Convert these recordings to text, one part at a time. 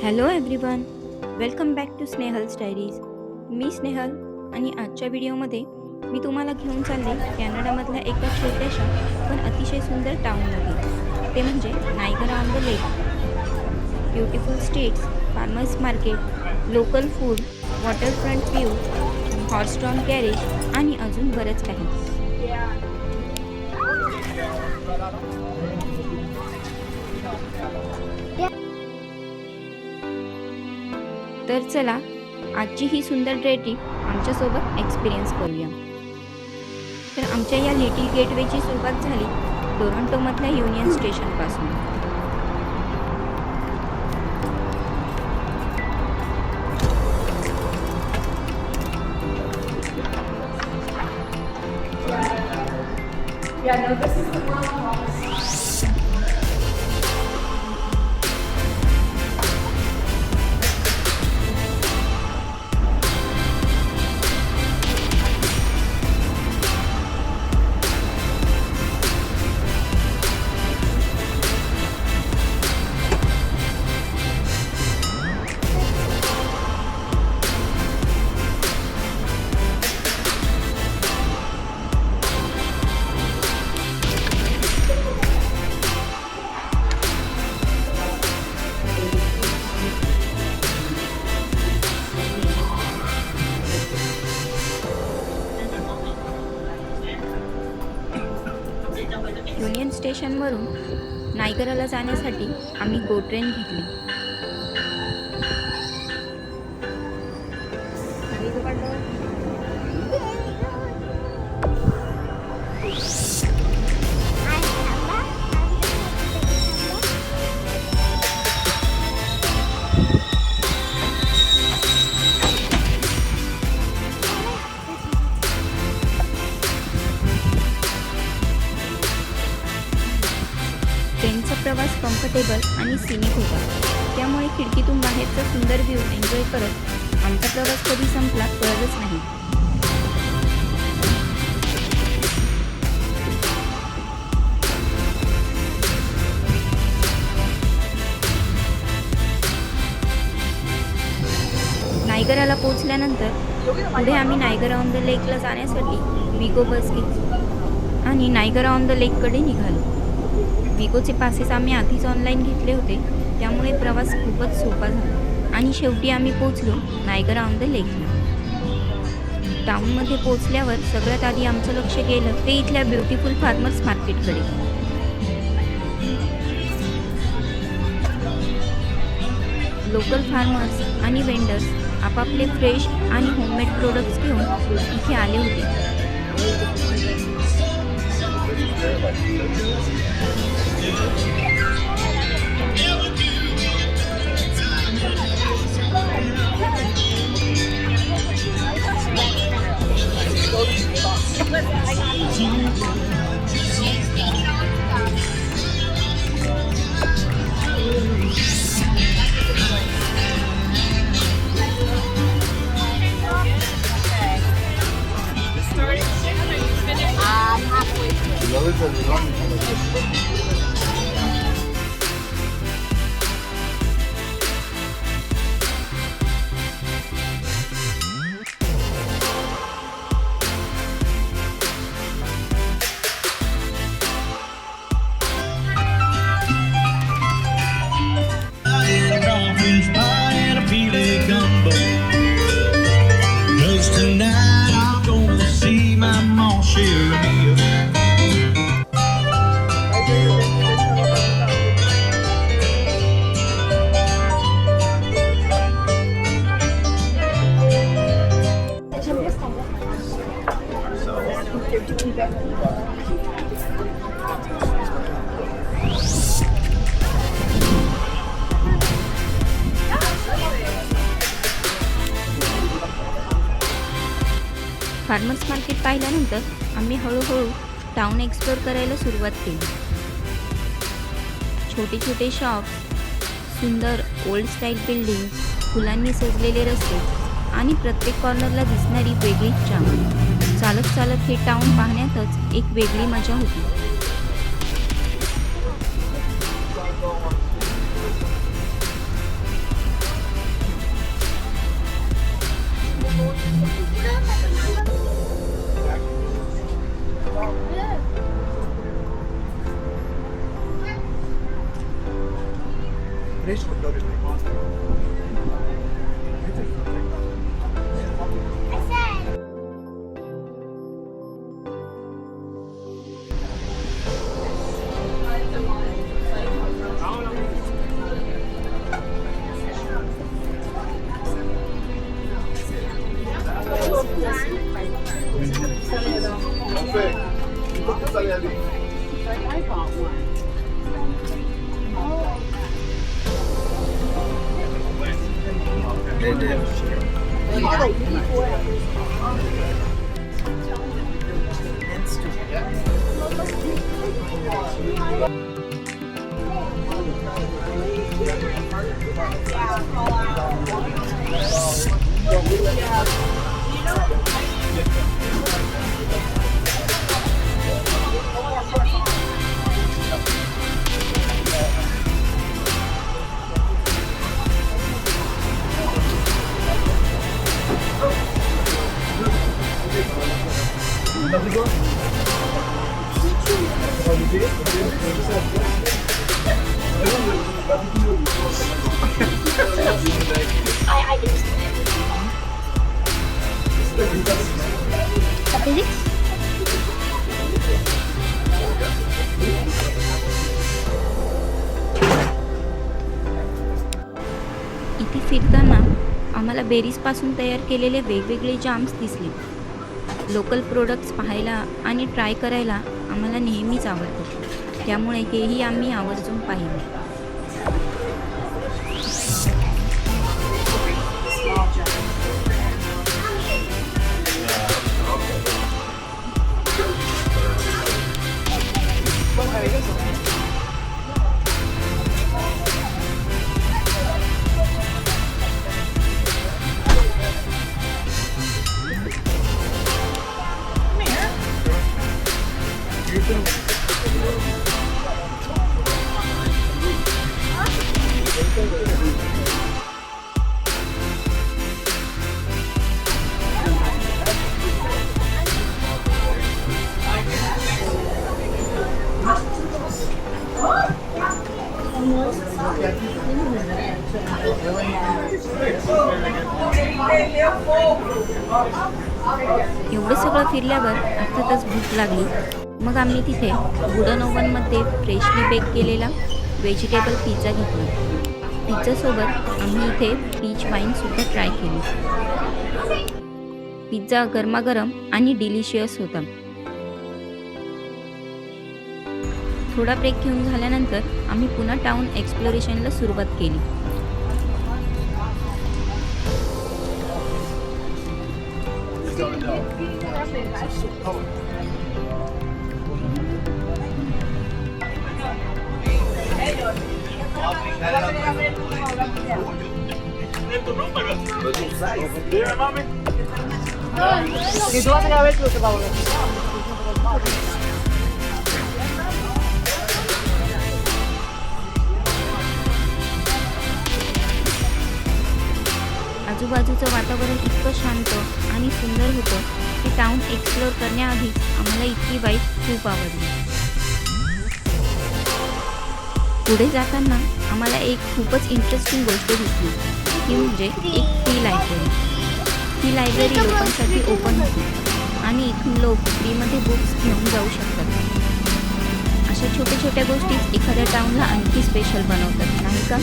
Hello everyone, welcome back to Snehal's diaries. मी स्नेहल आणि आजच्या व्हिडिओमध्ये मी तुम्हाला घेऊन चालले कॅनडामधल्या एका छोट्याशा पण अतिशय सुंदर टाउनमध्ये. ते म्हणजे Niagara on the lake. Beautiful streets, farmers market, local food, waterfront view, horse drawn garage आणि अजून बरंच काही. तर चला आजची ही सुंदर डे ट्रिप आमच्यासोबत एक्सपिरियन्स करूया. तर आमच्या या लिटिल गेटवेची सुरुवात झाली टोरंटोमधल्या युनियन स्टेशनपासून. Yeah, no, this is the World Office. Union स्टेशनवरून नायगराला जाण्यासाठी आम्ही गो ट्रेन घेतली. ट्रेनचा प्रवास कम्फर्टेबल आणि सिनिक होता, त्यामुळे खिडकीतून बाहेरचा सुंदर व्ह्यू एन्जॉय करत आमचा प्रवास कधी संपला कळलंच नाही. नायगराला पोहोचल्यानंतर पुढे आम्ही नायगरा ऑन द लेकला जाण्यासाठी विगो बस घेतली आणि नायगरा ऑन द लेककडे निघालो. विगोचे पासेस आम्ही आधीच ऑनलाईन घेतले होते, त्यामुळे प्रवास खूपच सोपा झाला आणि शेवटी आम्ही पोहोचलो नायगरा ऑन द लेकला. टाउनमध्ये पोहोचल्यावर सगळ्यात आधी आमचं लक्ष गेलं ते इथल्या ब्युटिफुल फार्मर्स मार्केटकडे. लोकल फार्मर्स आणि वेंडर्स आपापले फ्रेश आणि होममेड प्रोडक्ट्स घेऊन इथे आले होते. फार्मर्स मार्केट पाहिल्यानंतर आम्ही हळूहळू टाउन एक्सप्लोर करायला सुरुवात केली. छोटे छोटे शॉप्स, सुंदर ओल्ड स्टाईल बिल्डिंग, फुलांनी सजलेले रस्ते आणि प्रत्येक कॉर्नरला दिसणारी वेगळीच चाम. चालत चालत हे टाउन पाहण्यातच एक वेगळी मजा होती. फ्रेश होटल इथे फिरताना आम्हाला बेरीजपासून तयार केलेले वेगवेगळे जाम्स दिसले. लोकल प्रोडक्ट्स पाहायला आणि ट्राय करायला आम्हाला नेहमीच आवडतं, त्यामुळे हेही आम्ही आवर्जून पाहिले. एवढं सगळं फिरल्यावर अर्थातच भूक लागली. मग आम्ही तिथे वुडन ओव्हनमध्ये फ्रेशली बेक केलेला व्हेजिटेबल पिझ्झा घेतला. पिझ्झासोबत आम्ही इथे पीच वाईनसुद्धा ट्राय केली. पिझ्झा गरमागरम आणि डिलिशियस होता. थोडा ब्रेक घेऊन झाल्यानंतर आम्ही पुन्हा टाउन एक्सप्लोरेशनला सुरुवात केली. आजूबाजूचं वातावरण इतकं शांत आणि सुंदर होतं की टाउन एक्सप्लोअर करण्याआधी आम्हाला इतकी वाईब खूप आवडली. पुढे जाताना आम्हाला एक खूपच इंटरेस्टिंग गोष्ट दिसली, ती म्हणजे एक फ्री लायब्ररी. ही लायब्ररी लोकांसाठी ओपन होती आणि इथून लोक फ्रीमध्ये बुक्स घेऊन जाऊ शकतात. अशा छोट्या छोट्या गोष्टीच एखाद्या टाउनला आणखी स्पेशल बनवतात, नाही का?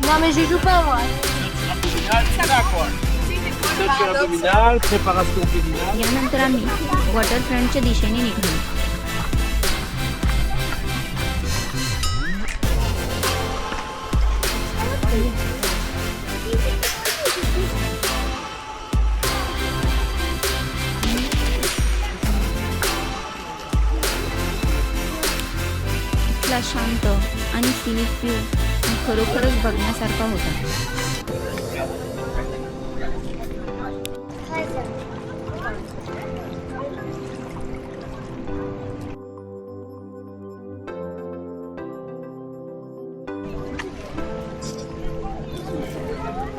Non mais je joue pas moi. abdominal, préparation abdominale. यानंतर आम्ही वॉटरफ्रंटच्या दिशेने निघालो. इथला शांत आणि सिनिक व्ह्यू खरोखरच बघण्यासारखा होता.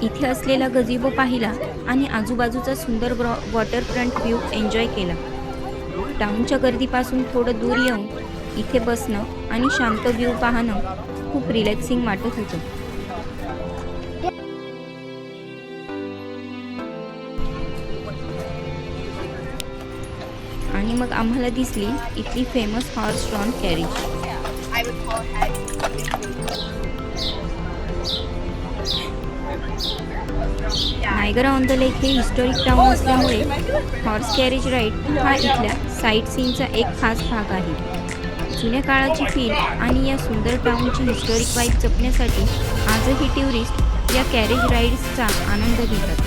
इथे असलेला गझिबो पाहिला आणि आजूबाजूचा सुंदर वॉटरफ्रंट व्ह्यू एन्जॉय केला. टाउनच्या गर्दीपासून थोडं दूर येऊन इथे बसणं आणि शांत व्ह्यू पाहणं खूप रिलॅक्सिंग वाटत होतं. आणि मग आम्हाला दिसली इथली famous horse drawn carriage. Niagara on the lake हे हिस्टॉरिक टाउन असल्यामुळे हॉर्स कॅरेज राईड हा इथल्या साईट सीनचा एक खास भाग आहे. जुन्या काळाची फील आणि या सुंदर टाउनची हिस्टॉरिक वाईब जपण्यासाठी आजही टुरिस्ट या कॅरेज राईड्सचा आनंद घेतात.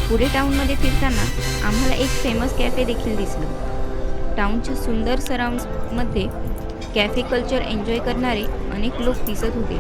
पुढे टाउनमध्ये फिरताना आम्हाला एक फेमस कॅफे देखील दिसलं. टाउनच्या सुंदर सराउंड्समध्ये कॅफे कल्चर एन्जॉय करणारे अनेक लोक दिसत होते.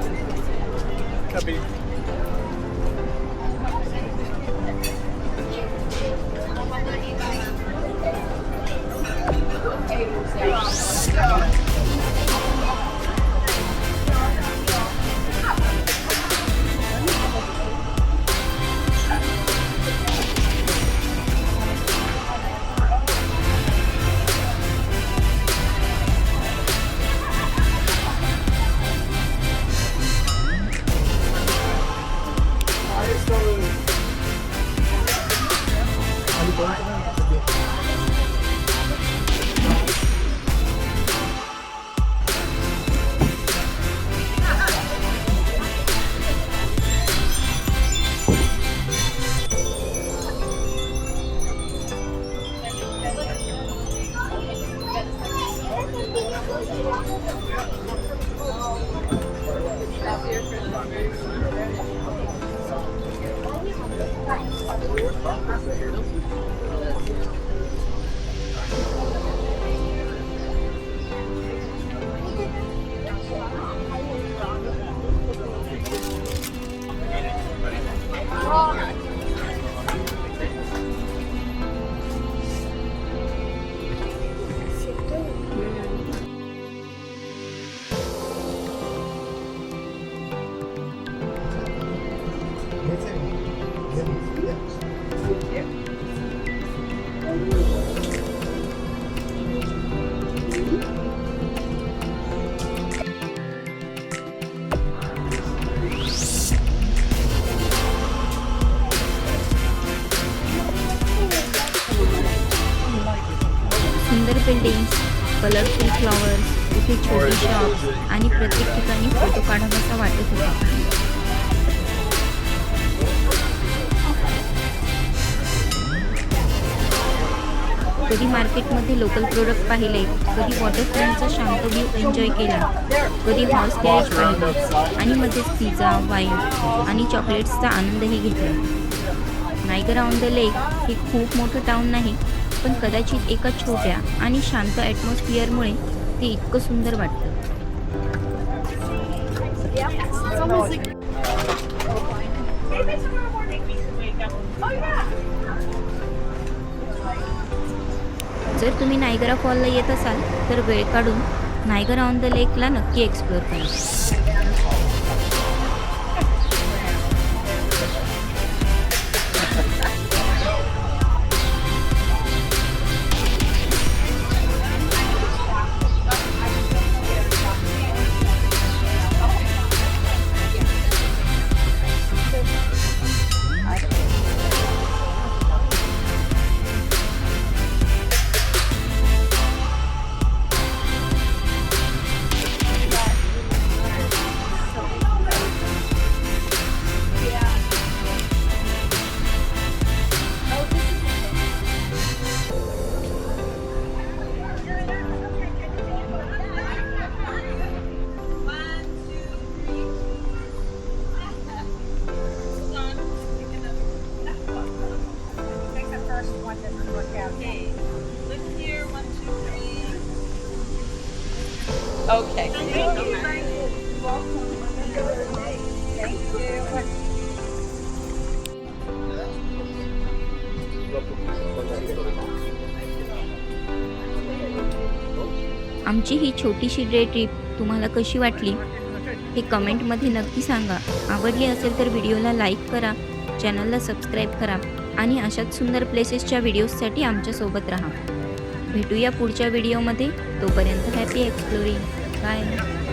सुंदर बिल्डिंग्स, कलरफुल फ्लॉवर्स, इथे छोटे शॉप्स आणि प्रत्येक ठिकाणी फोटो काढावासा वाटत होता. कधी मार्केटमध्ये लोकल प्रोडक्ट पाहिले, कधी वॉटरफ्रंटचा शांत व्ह्यू एन्जॉय केला, कधी हॉर्स कॅरेज पाहिलं आणि मध्येच पिझ्झा, वाईन आणि चॉकलेट्सचा आनंदही घेतला. नायगरा ऑन द लेक हे खूप मोठं टाउन नाही, पण कदाचित एका छोट्या आणि शांत ॲटमॉस्फिअरमुळे ते इतकं सुंदर वाटतं. जर तुम्ही नायगरा फॉलला येत असाल तर वेळ काढून नायगरा ऑन द लेकला नक्की एक्सप्लोअर करा. Okay. Look here, 1, 2, 3. Okay. Thank you. You're welcome. Thank you. आमची ही छोटीशी डे ट्रिप तुम्हाला कशी वाटली हे कमेंटमध्ये नक्की सांगा. आवडली असेल तर व्हिडिओला लाईक करा, चॅनलला सबस्क्राईब करा आणि अशाच सुंदर प्लेसेसच्या व्हिडिओजसाठी आमच्यासोबत राहा. भेटूया पुढच्या व्हिडिओमध्ये. तोपर्यंत हॅपी एक्सप्लोरिंग. बाय.